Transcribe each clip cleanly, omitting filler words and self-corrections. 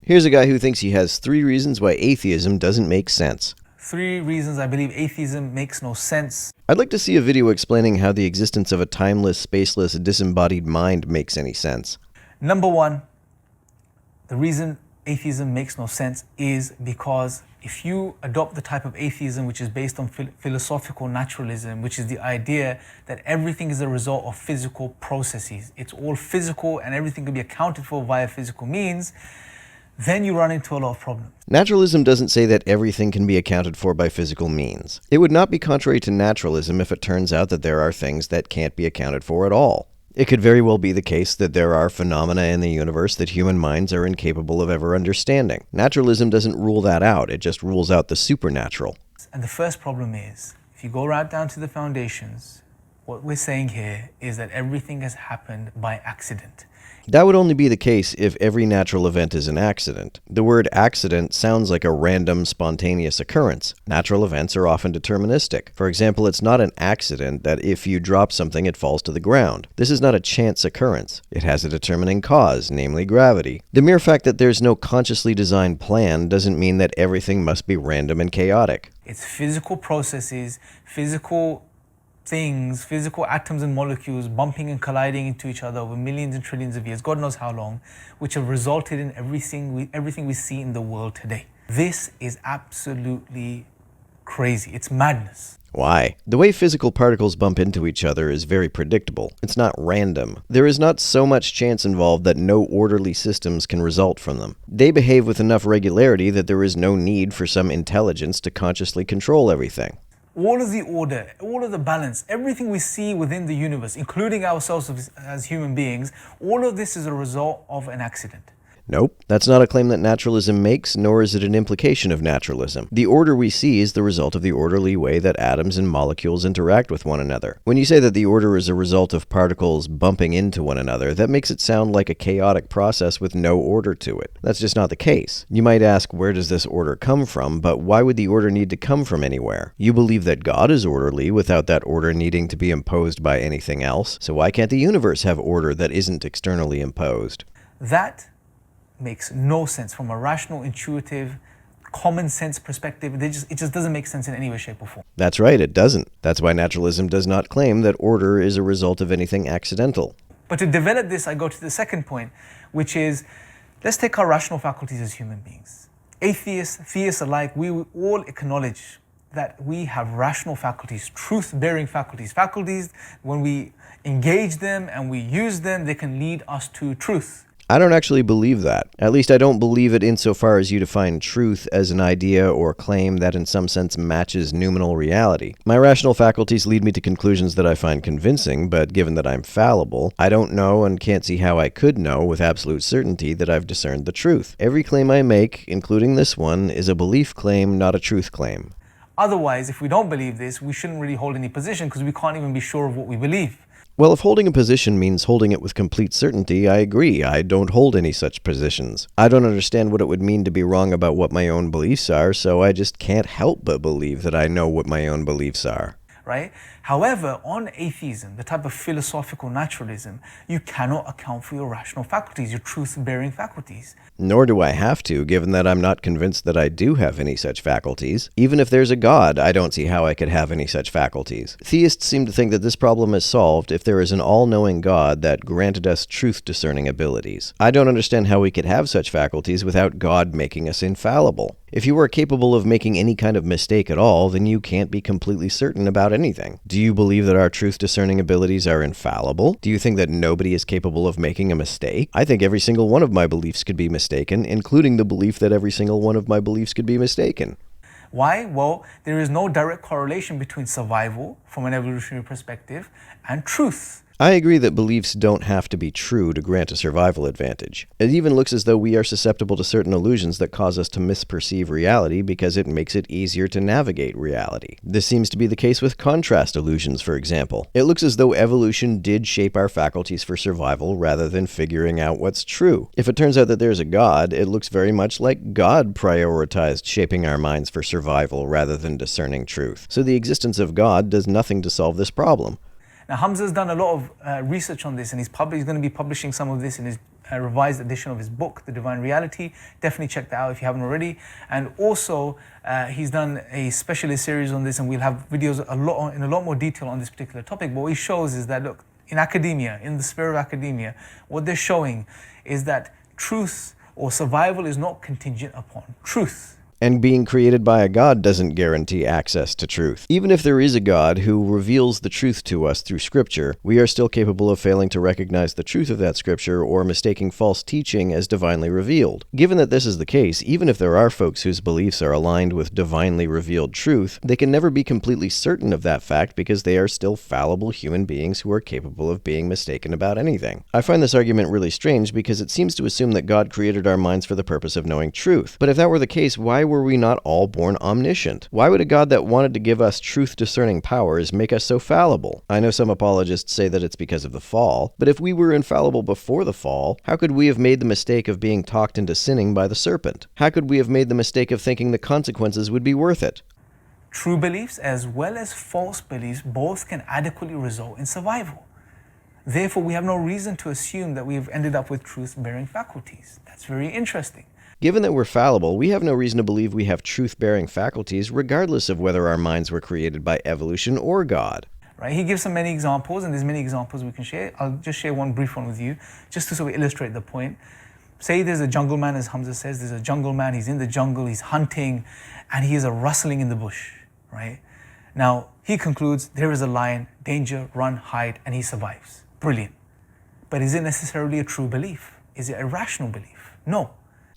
Here's a guy who thinks he has 3 reasons why atheism doesn't make sense. 3 reasons I believe atheism makes no sense. I'd like to see a video explaining how the existence of a timeless, spaceless, disembodied mind makes any sense. Number 1, the reason atheism makes no sense is because if you adopt the type of atheism which is based on philosophical naturalism, which is the idea that everything is a result of physical processes, it's all physical and everything can be accounted for via physical means, then you run into a lot of problems. Naturalism doesn't say that everything can be accounted for by physical means. It would not be contrary to naturalism if it turns out that there are things that can't be accounted for at all. It could very well be the case that there are phenomena in the universe that human minds are incapable of ever understanding. Naturalism doesn't rule that out, it just rules out the supernatural. And the first problem is, if you go right down to the foundations, what we're saying here is that everything has happened by accident. That would only be the case if every natural event is an accident. The word accident sounds like a random, spontaneous occurrence. Natural events are often deterministic. For example, it's not an accident that if you drop something, it falls to the ground. This is not a chance occurrence. It has a determining cause, namely gravity. The mere fact that there's no consciously designed plan doesn't mean that everything must be random and chaotic. It's physical processes, physical things, physical atoms and molecules bumping and colliding into each other over millions and trillions of years, God knows how long, which have resulted in everything we see in the world today. This is absolutely crazy. It's madness. Why? The way physical particles bump into each other is very predictable. It's not random. There is not so much chance involved that no orderly systems can result from them. They behave with enough regularity that there is no need for some intelligence to consciously control everything. All of the order, all of the balance, everything we see within the universe, including ourselves as human beings, all of this is a result of an accident. Nope, that's not a claim that naturalism makes, nor is it an implication of naturalism. The order we see is the result of the orderly way that atoms and molecules interact with one another. When you say that the order is a result of particles bumping into one another, that makes it sound like a chaotic process with no order to it. That's just not the case. You might ask, where does this order come from? But why would the order need to come from anywhere? You believe that God is orderly without that order needing to be imposed by anything else, so why can't the universe have order that isn't externally imposed? That makes no sense from a rational, intuitive, common sense perspective. It just doesn't make sense in any way, shape, or form. That's right, it doesn't. That's why naturalism does not claim that order is a result of anything accidental. But to develop this, I go to the second point, which is, let's take our rational faculties as human beings. Atheists, theists alike, we all acknowledge that we have rational faculties, truth-bearing faculties. Faculties, when we engage them and we use them, they can lead us to truth. I don't actually believe that. At least I don't believe it insofar as you define truth as an idea or claim that in some sense matches noumenal reality. My rational faculties lead me to conclusions that I find convincing, but given that I'm fallible, I don't know and can't see how I could know with absolute certainty that I've discerned the truth. Every claim I make, including this one, is a belief claim, not a truth claim. Otherwise, if we don't believe this, we shouldn't really hold any position because we can't even be sure of what we believe. Well, if holding a position means holding it with complete certainty, I agree. I don't hold any such positions. I don't understand what it would mean to be wrong about what my own beliefs are, so I just can't help but believe that I know what my own beliefs are. Right? However, on atheism, the type of philosophical naturalism, you cannot account for your rational faculties, your truth-bearing faculties. Nor do I have to, given that I'm not convinced that I do have any such faculties. Even if there's a God, I don't see how I could have any such faculties. Theists seem to think that this problem is solved if there is an all-knowing God that granted us truth-discerning abilities. I don't understand how we could have such faculties without God making us infallible. If you are capable of making any kind of mistake at all, then you can't be completely certain about anything. Do you believe that our truth-discerning abilities are infallible? Do you think that nobody is capable of making a mistake? I think every single one of my beliefs could be mistaken, including the belief that every single one of my beliefs could be mistaken. Why? Well, there is no direct correlation between survival, from an evolutionary perspective, and truth. I agree that beliefs don't have to be true to grant a survival advantage. It even looks as though we are susceptible to certain illusions that cause us to misperceive reality because it makes it easier to navigate reality. This seems to be the case with contrast illusions, for example. It looks as though evolution did shape our faculties for survival rather than figuring out what's true. If it turns out that there's a God, it looks very much like God prioritized shaping our minds for survival rather than discerning truth. So the existence of God does nothing to solve this problem. Now, Hamza's done a lot of research on this, and he's going to be publishing some of this in his revised edition of his book, The Divine Reality. Definitely check that out if you haven't already. And also, he's done a specialist series on this, and we'll have videos in a lot more detail on this particular topic. But what he shows is that, look, in academia, in the sphere of academia, what they're showing is that truth or survival is not contingent upon truth. And being created by a God doesn't guarantee access to truth. Even if there is a God who reveals the truth to us through Scripture, we are still capable of failing to recognize the truth of that Scripture or mistaking false teaching as divinely revealed. Given that this is the case, even if there are folks whose beliefs are aligned with divinely revealed truth, they can never be completely certain of that fact because they are still fallible human beings who are capable of being mistaken about anything. I find this argument really strange because it seems to assume that God created our minds for the purpose of knowing truth. But if that were the case, why were we not all born omniscient? Why would a God that wanted to give us truth-discerning powers make us so fallible? I know some apologists say that it's because of the fall, but if we were infallible before the fall, how could we have made the mistake of being talked into sinning by the serpent? How could we have made the mistake of thinking the consequences would be worth it? True beliefs as well as false beliefs both can adequately result in survival. Therefore, we have no reason to assume that we have ended up with truth-bearing faculties. That's very interesting. Given that we're fallible, we have no reason to believe we have truth-bearing faculties, regardless of whether our minds were created by evolution or God. Right? He gives some many examples, and there's many examples we can share. I'll just share one brief one with you, just to sort of illustrate the point. Say there's a jungle man, as Hamza says, there's a jungle man, he's in the jungle, he's hunting, and he hears a rustling in the bush, right? Now, he concludes there is a lion, danger, run, hide, and he survives. Brilliant. But is it necessarily a true belief? Is it a rational belief? No.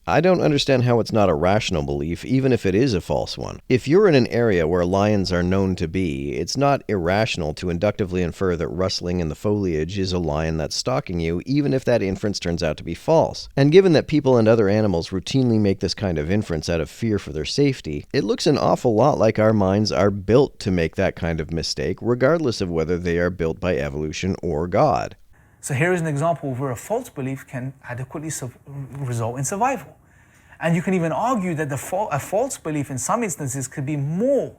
I don't understand how it's not a rational belief, even if it is a false one. If you're in an area where lions are known to be, it's not irrational to inductively infer that rustling in the foliage is a lion that's stalking you, even if that inference turns out to be false. And given that people and other animals routinely make this kind of inference out of fear for their safety, it looks an awful lot like our minds are built to make that kind of mistake, regardless of whether they are built by evolution or God. So here is an example where a false belief can adequately result in survival. And you can even argue that a false belief in some instances could be more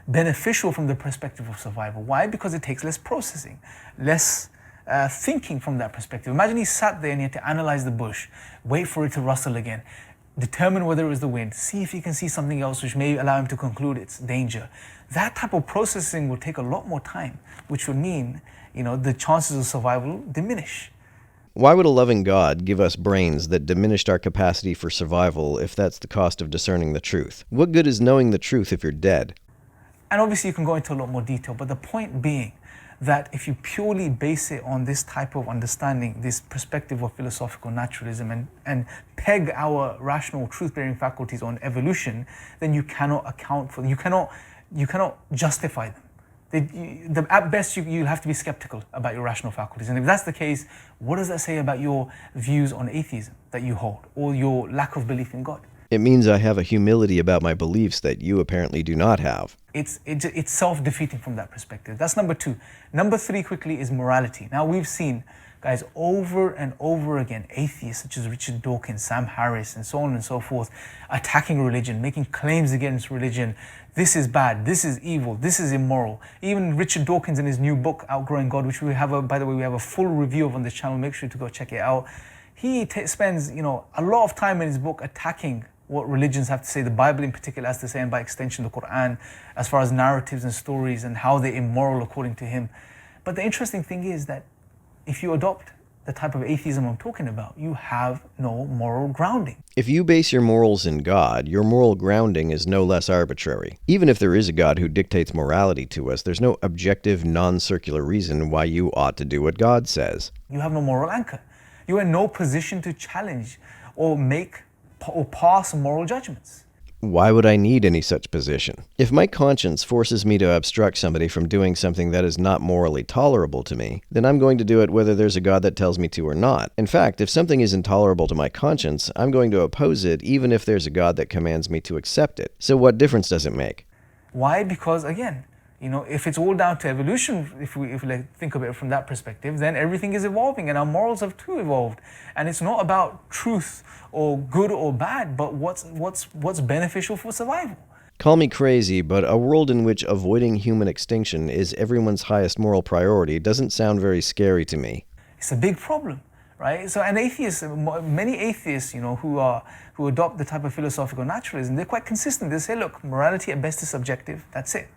beneficial from the perspective of survival. Why? Because it takes less processing, less thinking from that perspective. Imagine he sat there and he had to analyze the bush, wait for it to rustle again, determine whether it was the wind, see if he can see something else which may allow him to conclude it's danger. That type of processing will take a lot more time, which would mean, the chances of survival diminish. Why would a loving God give us brains that diminished our capacity for survival if that's the cost of discerning the truth? What good is knowing the truth if you're dead? And obviously you can go into a lot more detail, but the point being that if you purely base it on this type of understanding, this perspective of philosophical naturalism and peg our rational truth-bearing faculties on evolution, then you cannot account for them. You cannot justify them. At best, you'll have to be skeptical about your rational faculties. And if that's the case, what does that say about your views on atheism that you hold, or your lack of belief in God? It means I have a humility about my beliefs that you apparently do not have. It's self-defeating from that perspective. That's number two. Number three, quickly, is morality. Now, we've seen, guys, over and over again, atheists such as Richard Dawkins, Sam Harris, and so on and so forth, attacking religion, making claims against religion. This is bad, this is evil, this is immoral. Even Richard Dawkins in his new book, Outgrowing God, which we have, by the way, we have a full review of on this channel, make sure to go check it out. He spends, a lot of time in his book attacking what religions have to say, the Bible in particular has to say, and by extension the Quran, as far as narratives and stories and how they're immoral according to him. But the interesting thing is that if you adopt the type of atheism I'm talking about, you have no moral grounding. If you base your morals in God, your moral grounding is no less arbitrary. Even if there is a God who dictates morality to us, there's no objective, non-circular reason why you ought to do what God says. You have no moral anchor. You are in no position to challenge or make or pass moral judgments. Why would I need any such position? If my conscience forces me to obstruct somebody from doing something that is not morally tolerable to me, then I'm going to do it whether there's a God that tells me to or not. In fact, if something is intolerable to my conscience, I'm going to oppose it even if there's a God that commands me to accept it. So what difference does it make? Why? Because again, if it's all down to evolution, if we think of it from that perspective, then everything is evolving and our morals have too evolved. And it's not about truth or good or bad, but what's beneficial for survival. Call me crazy, but a world in which avoiding human extinction is everyone's highest moral priority doesn't sound very scary to me. It's a big problem, right? So, and atheists, many atheists, who adopt the type of philosophical naturalism, they're quite consistent. They say, look, morality at best is subjective. That's it.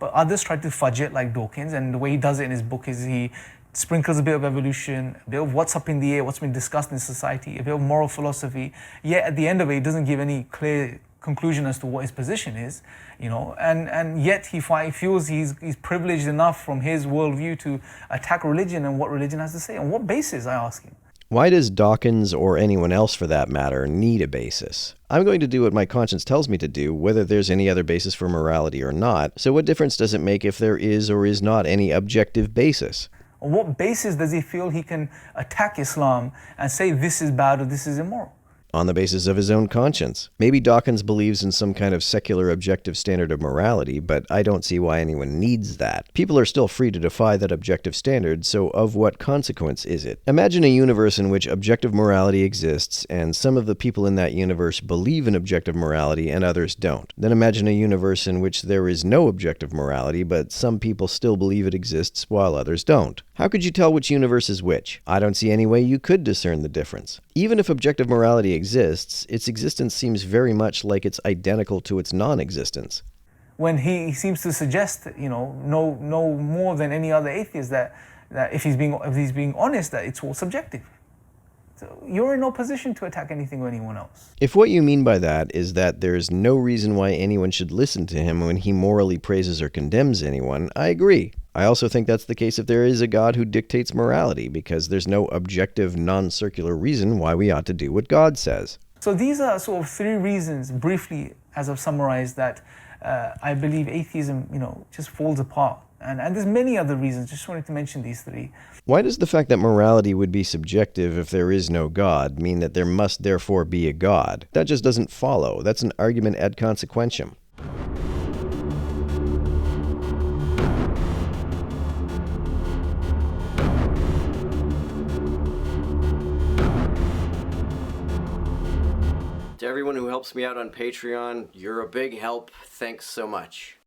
But others try to fudge it, like Dawkins, and the way he does it in his book is he sprinkles a bit of evolution, a bit of what's up in the air, what's been discussed in society, a bit of moral philosophy. Yet at the end of it, he doesn't give any clear conclusion as to what his position is, and yet he feels he's privileged enough from his worldview to attack religion and what religion has to say. On what basis, I ask him? Why does Dawkins, or anyone else for that matter, need a basis? I'm going to do what my conscience tells me to do, whether there's any other basis for morality or not, so what difference does it make if there is or is not any objective basis? On what basis does he feel he can attack Islam and say this is bad or this is immoral? On the basis of his own conscience. Maybe Dawkins believes in some kind of secular objective standard of morality, but I don't see why anyone needs that. People are still free to defy that objective standard, so of what consequence is it? Imagine a universe in which objective morality exists, and some of the people in that universe believe in objective morality and others don't. Then imagine a universe in which there is no objective morality, but some people still believe it exists while others don't. How could you tell which universe is which? I don't see any way you could discern the difference. Even if objective morality exists, its existence seems very much like it's identical to its non-existence. When he seems to suggest, no more than any other atheist, that if he's being honest, that it's all subjective. So you're in no position to attack anything or anyone else. If what you mean by that is that there's no reason why anyone should listen to him when he morally praises or condemns anyone, I agree. I also think that's the case if there is a God who dictates morality, because there's no objective, non-circular reason why we ought to do what God says. So these are sort of three reasons, briefly, as I've summarized, that I believe atheism, just falls apart. And there's many other reasons. Just wanted to mention these three. Why does the fact that morality would be subjective if there is no God mean that there must therefore be a God? That just doesn't follow. That's an argument ad consequentiam. To everyone who helps me out on Patreon, you're a big help. Thanks so much.